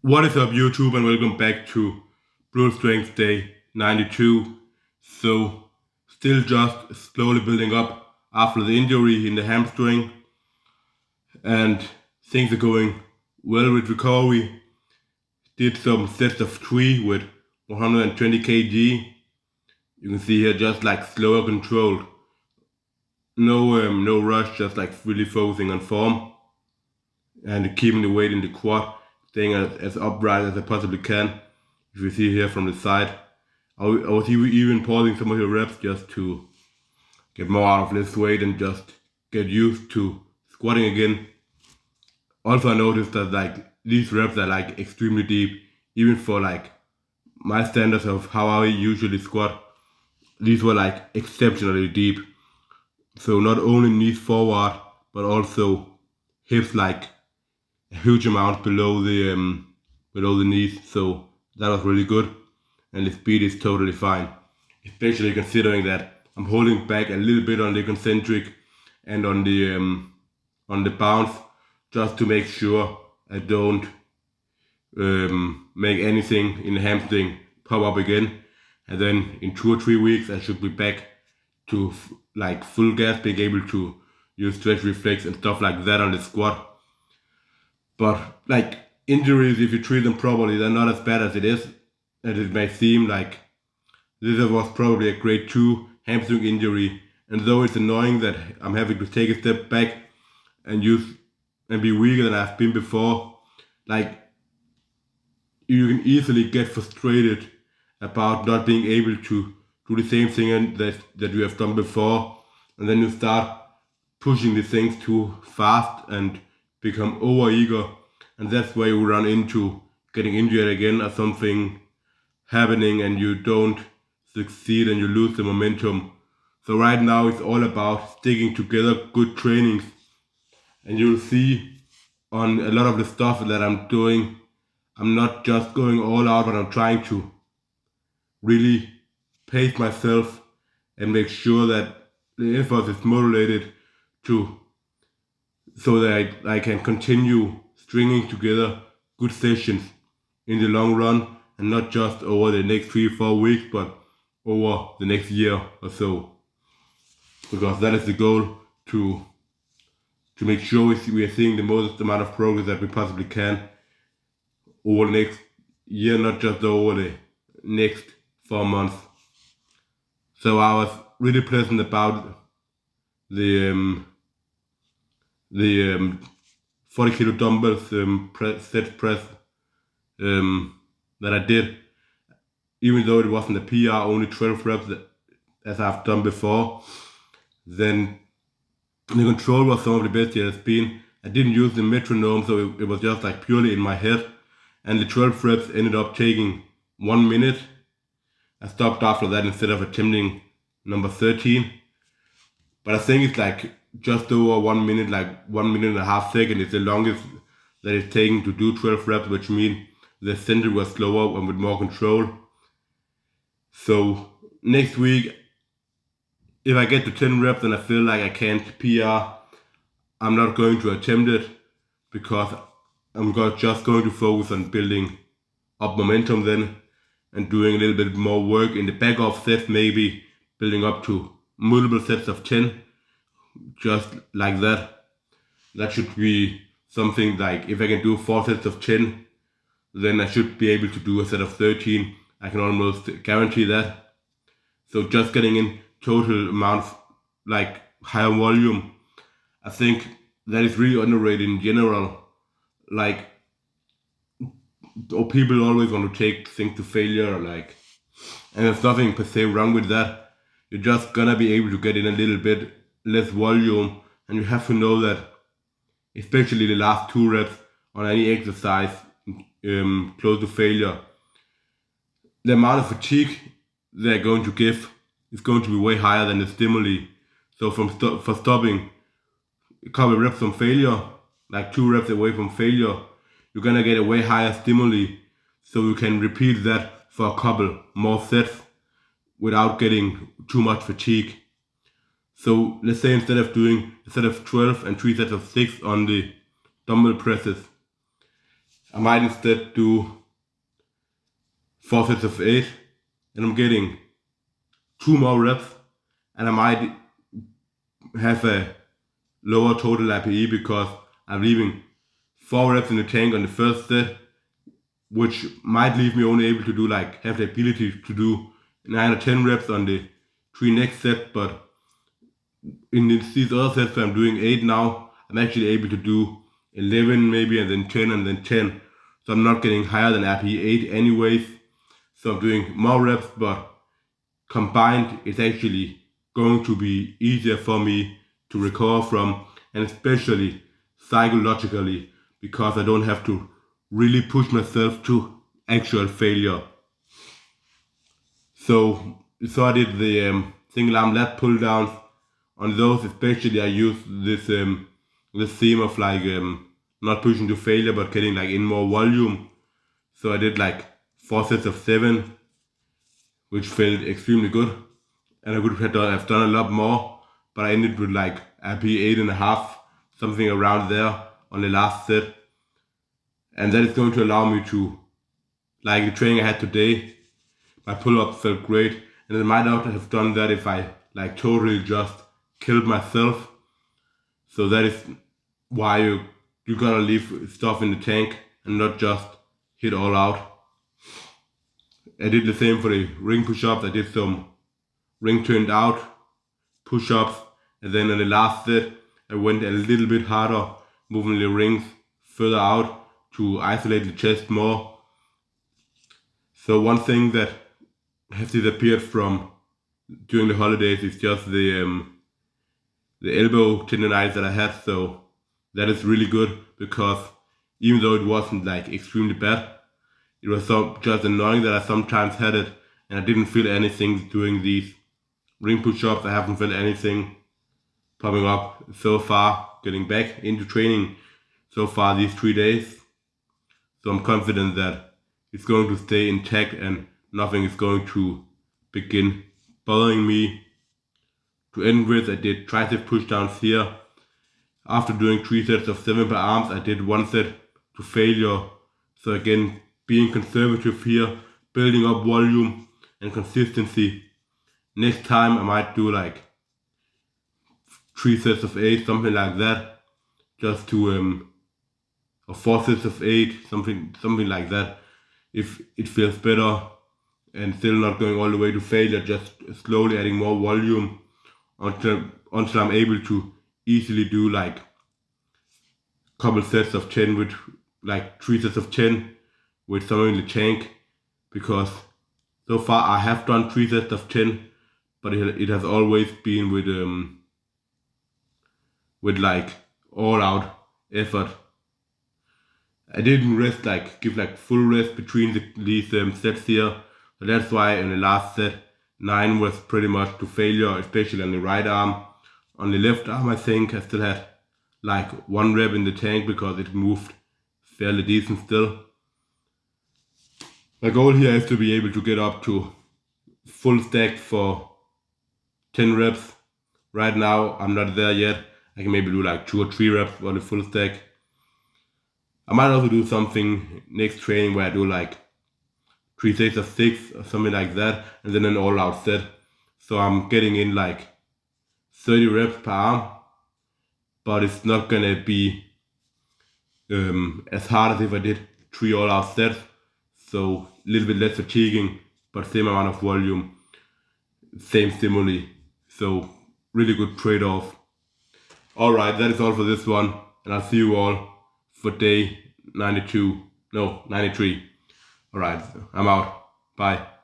What is up, YouTube, and welcome back to Brute Strength Day 92. So, still just slowly building up after the injury in the hamstring, and things are going well with recovery. Did some sets of 3 with 120 kg. You can see here just like slower controlled. No rush, just like really focusing on form and keeping the weight in the quad, staying as upright as I possibly can. If you see here from the side, I was even pausing some of the reps just to get more out of this weight and just get used to squatting again. Also, I noticed that like these reps are like extremely deep, even for like my standards of how I usually squat. These were like exceptionally deep. So not only knees forward, but also hips like a huge amount below the knees. So that was really good, and the speed is totally fine, especially considering that I'm holding back a little bit on the concentric and on the bounce, just to make sure I don't make anything in the hamstring pop up again. And then in 2 or 3 weeks, I should be back to like full gas, being able to use stretch reflex and stuff like that on the squat. But like injuries, if you treat them properly, they're not as bad as it may seem. Like this was probably a grade 2 hamstring injury, and though it's annoying that I'm having to take a step back and use and be weaker than I've been before, like you can easily get frustrated about not being able to do the same thing that you have done before, and then you start pushing the things too fast and become over eager, and that's where you run into getting injured again or something happening and you don't succeed and you lose the momentum. So right now it's all about sticking together good trainings, and you'll see on a lot of the stuff that I'm doing, I'm not just going all out, but I'm trying to really pace myself and make sure that the effort is modulated to so that I can continue stringing together good sessions in the long run, and not just over the next 3 or 4 weeks, but over the next year or so. Because that is the goal, to make sure we are seeing the most amount of progress that we possibly can over the next year, not just over the next 4 months. So I was really pleasant about the um, the 40 kilo dumbbells set press that I did, even though it wasn't a PR, only 12 reps as I've done before. Then the control was some of the best it has been. I didn't use the metronome, so it was just like purely in my head. And the 12 reps ended up taking 1 minute. I stopped after that instead of attempting number 13. But I think it's like just over 1 minute, like 1 minute and a half second is the longest that it's taken to do 12 reps, which means the center was slower and with more control. So next week, if I get to 10 reps and I feel like I can't PR, I'm not going to attempt it, because just going to focus on building up momentum then, and doing a little bit more work in the back off sets, maybe building up to multiple sets of 10, just like that. That should be something like, if I can do 4 sets of 10, then I should be able to do a set of 13. I can almost guarantee that. So just getting in total amount of like higher volume, I think that is really underrated in general. Like, or people always want to take things to failure, like, and there's nothing per se wrong with that. You're just gonna be able to get in a little bit less volume, and you have to know that, especially the last 2 reps on any exercise close to failure, the amount of fatigue they're going to give is going to be way higher than the stimuli. So for stopping a couple reps from failure, like 2 reps away from failure, you're gonna get a way higher stimuli, so you can repeat that for a couple more sets without getting too much fatigue. So let's say instead of 12 and 3 sets of 6 on the dumbbell presses, I might instead do 4 sets of 8, and I'm getting 2 more reps, and I might have a lower total RPE because I'm leaving 4 reps in the tank on the first set, which might leave me only able to do have the ability to do 9 or 10 reps on the 3 next set, but in these other sets where I'm doing 8 now, I'm actually able to do 11 maybe, and then 10 and then 10. So I'm not getting higher than RPE 8 anyways. So I'm doing more reps, but combined it's actually going to be easier for me to recover from, and especially psychologically, because I don't have to really push myself to actual failure. So I did the single arm lat pull downs. On those especially I use this theme of not pushing to failure but getting in more volume. So I did 4 sets of 7, which felt extremely good, and I could have done a lot more, but I ended with RP 8.5, something around there on the last set, and that is going to allow me to, the training I had today, my pull-up felt great, and I might not have done that if I totally just killed myself. So that is why you gotta leave stuff in the tank and not just hit all out. I did the same for the ring push-ups. I did some ring turned out push-ups, and then on the last set I went a little bit harder, moving the rings further out to isolate the chest more. So one thing that has disappeared from during the holidays is just the elbow tendonitis that I had. So that is really good, because even though it wasn't extremely bad, it was just annoying that I sometimes had it and I didn't feel anything doing these ring push-ups. I haven't felt anything popping up so far, getting back into training so far these 3 days. So I'm confident that it's going to stay intact and nothing is going to begin bothering me. To end with, I did tricep push downs here. After doing 3 sets of 7 per arms, I did 1 set to failure. So again, being conservative here, building up volume and consistency. Next time I might do 3 sets of 8, something like that, just to or 4 sets of 8, something like that. If it feels better and still not going all the way to failure, just slowly adding more volume until I'm able to easily do couple sets of 10 with 3 sets of 10 with something in the tank, because so far I have done 3 sets of 10, but it has always been with all out effort. I didn't rest give full rest between these sets here, so that's why in the last set 9 was pretty much to failure, especially on the right arm. On the left arm I think I still had 1 rep in the tank because it moved fairly decent still. My goal here is to be able to get up to full stack for 10 reps. Right now I'm not there yet. I can maybe do 2 or 3 reps on the full stack. I might also do something next training where I do 3 sets of 6 or something like that, and then an all out set. So I'm getting in 30 reps per arm, but it's not gonna be as hard as if I did 3 all out sets. So a little bit less fatiguing, but same amount of volume, same stimuli. So really good trade-off. Alright, that is all for this one, and I'll see you all for day 93. Alright, I'm out. Bye.